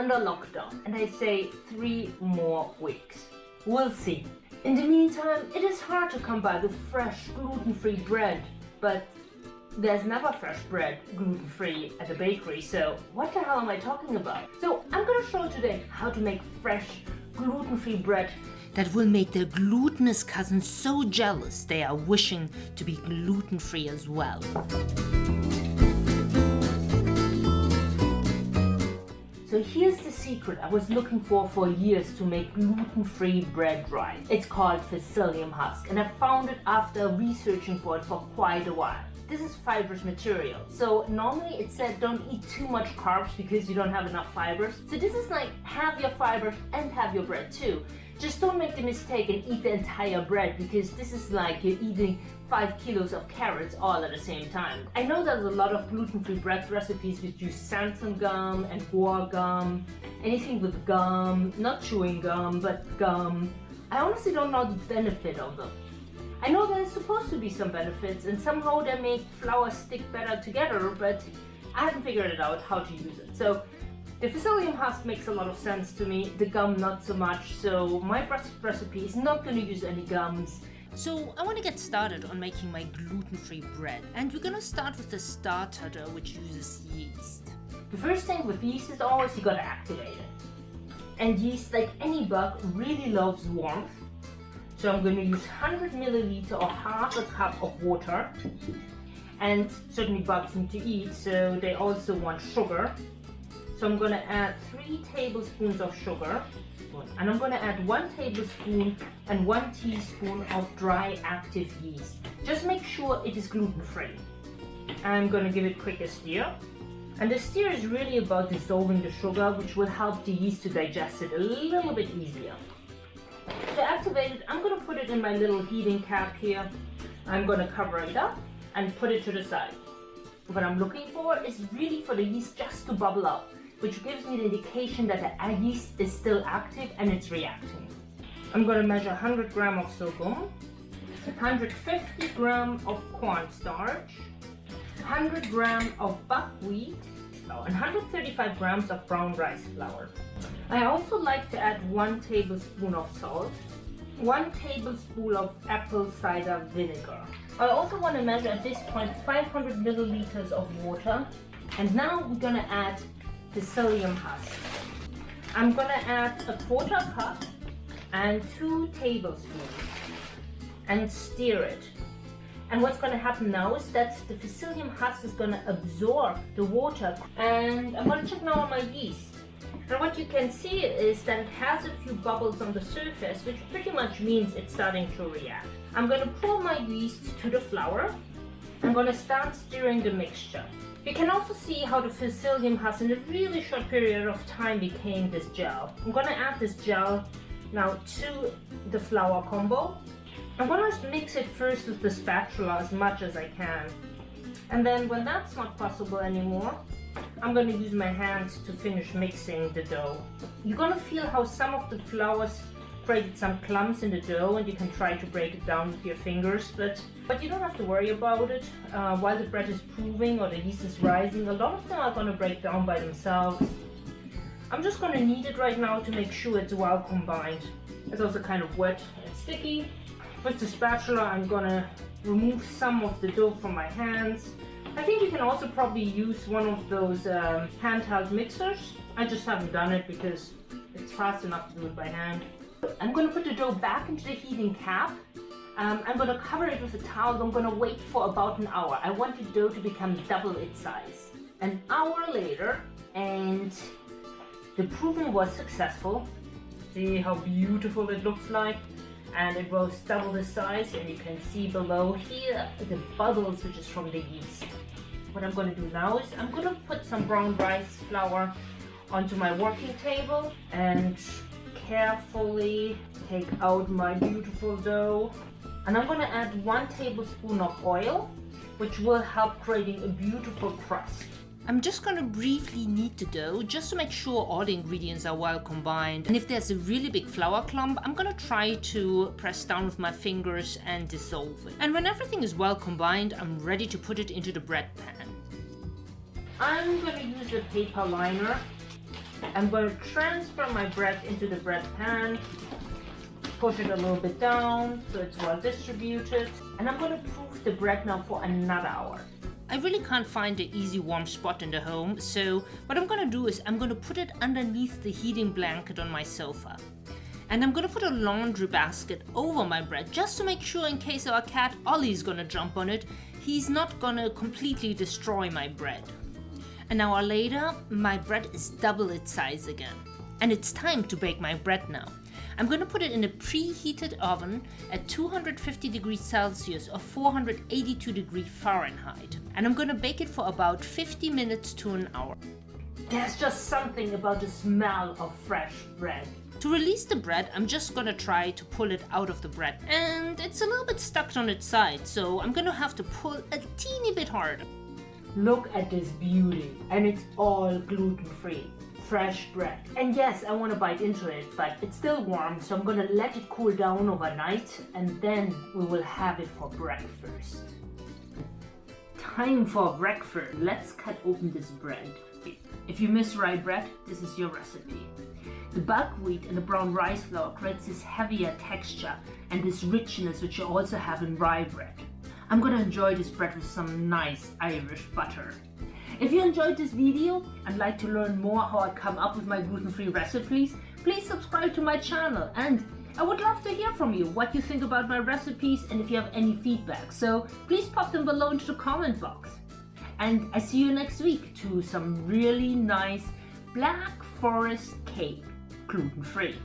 under lockdown, and I say 3 more weeks. We'll see. In the meantime, it is hard to come by with fresh gluten-free bread, but there's never fresh bread gluten-free at the bakery, so what the hell am I talking about? So I'm gonna show today how to make fresh gluten-free bread that will make their glutinous cousins so jealous they are wishing to be gluten-free as well. So here's the secret I was looking for years to make gluten-free bread right. It's called Psyllium husk, and I found it after researching for it for quite a while. This is fibrous material, so normally it said don't eat too much carbs because you don't have enough fibers. So this is like have your fibers and have your bread too. Just don't make the mistake and eat the entire bread, because this is like you're eating 5 kilos of carrots all at the same time. I know there's a lot of gluten-free bread recipes which use xanthan gum and guar gum, anything with gum, not chewing gum, but gum. I honestly don't know the benefit of them. I know there's supposed to be some benefits and somehow they make flour stick better together, but I haven't figured it out how to use it. So the Psyllium husk makes a lot of sense to me, the gum not so much, so my recipe is not going to use any gums. So I want to get started on making my gluten-free bread, and we're going to start with the starter dough, which uses yeast. The first thing with yeast is always you got to activate it. And yeast, like any bug, really loves warmth. So I'm going to use 100 milliliter or half a cup of water, and certainly bugs need to eat, so they also want sugar. So I'm going to add 3 tablespoons of sugar, and I'm going to add 1 tablespoon and 1 teaspoon of dry active yeast. Just make sure it is gluten-free. I'm going to give it quick a stir. And the stir is really about dissolving the sugar, which will help the yeast to digest it a little bit easier. To activate it, I'm going to put it in my little heating cap here. I'm going to cover it up and put it to the side. What I'm looking for is really for the yeast just to bubble up, which gives me the indication that the yeast is still active and it's reacting. I'm going to measure 100 gram of sorghum, 150 gram of cornstarch, 100 gram of buckwheat, and 135 grams of brown rice flour. I also like to add 1 tablespoon of salt, 1 tablespoon of apple cider vinegar. I also want to measure at this point 500 milliliters of water, and now we're going to add the Psyllium husk. I'm going to add a 1/4 cup and 2 tablespoons and stir it. And what's going to happen now is that the Psyllium husk is going to absorb the water, and I'm going to check now on my yeast. And what you can see is that it has a few bubbles on the surface, which pretty much means it's starting to react. I'm going to pour my yeast to the flour. I'm going to start stirring the mixture. You can also see how the Psyllium husk in a really short period of time became this gel. I'm going to add this gel now to the flour combo. I'm going to mix it first with the spatula as much as I can. And then when that's not possible anymore, I'm going to use my hands to finish mixing the dough. You're going to feel how some of the flours created some clumps in the dough, and you can try to break it down with your fingers, but you don't have to worry about it. While the bread is proving or the yeast is rising, a lot of them are going to break down by themselves. I'm just going to knead it right now to make sure it's well combined. It's also kind of wet and sticky. With the spatula, I'm going to remove some of the dough from my hands. I think you can also probably use one of those handheld mixers. I just haven't done it because it's fast enough to do it by hand. I'm going to put the dough back into the heating cap. I'm going to cover it with a towel. I'm going to wait for about an hour. I want the dough to become double its size. An hour later, and the proving was successful. See how beautiful it looks like? And it rose double the size, and you can see below here the bubbles, which is from the yeast. What I'm going to do now is I'm going to put some brown rice flour onto my working table and carefully take out my beautiful dough. And I'm going to add 1 tablespoon of oil, which will help creating a beautiful crust. I'm just going to briefly knead the dough just to make sure all the ingredients are well combined. And if there's a really big flour clump, I'm going to try to press down with my fingers and dissolve it. And when everything is well combined, I'm ready to put it into the bread pan. I'm going to use a paper liner I'm going to transfer my bread into the bread pan, push it a little bit down so it's well distributed, and I'm going to proof the bread now for another hour. I really can't find an easy warm spot in the home, so what I'm going to do is I'm going to put it underneath the heating blanket on my sofa. And I'm going to put a laundry basket over my bread just to make sure in case our cat Ollie's going to jump on it, he's not going to completely destroy my bread. An hour later, my bread is double its size again. And it's time to bake my bread now. I'm going to put it in a preheated oven at 250 degrees Celsius or 482 degrees Fahrenheit. And I'm going to bake it for about 50 minutes to an hour. There's just something about the smell of fresh bread. To release the bread, I'm just going to try to pull it out of the bread. And it's a little bit stuck on its side, so I'm going to have to pull a teeny bit harder. Look at this beauty, and it's all gluten-free, fresh bread. And yes, I want to bite into it, but it's still warm, so I'm going to let it cool down overnight, and then we will have it for breakfast. Time for breakfast. Let's cut open this bread. If you miss rye bread, this is your recipe. The buckwheat and the brown rice flour creates this heavier texture and this richness which you also have in rye bread. I'm gonna enjoy this bread with some nice Irish butter. If you enjoyed this video and like to learn more how I come up with my gluten-free recipes, please subscribe to my channel, and I would love to hear from you what you think about my recipes and if you have any feedback, so please pop them below into the comment box. And I see you next week to some really nice Black Forest cake, gluten-free.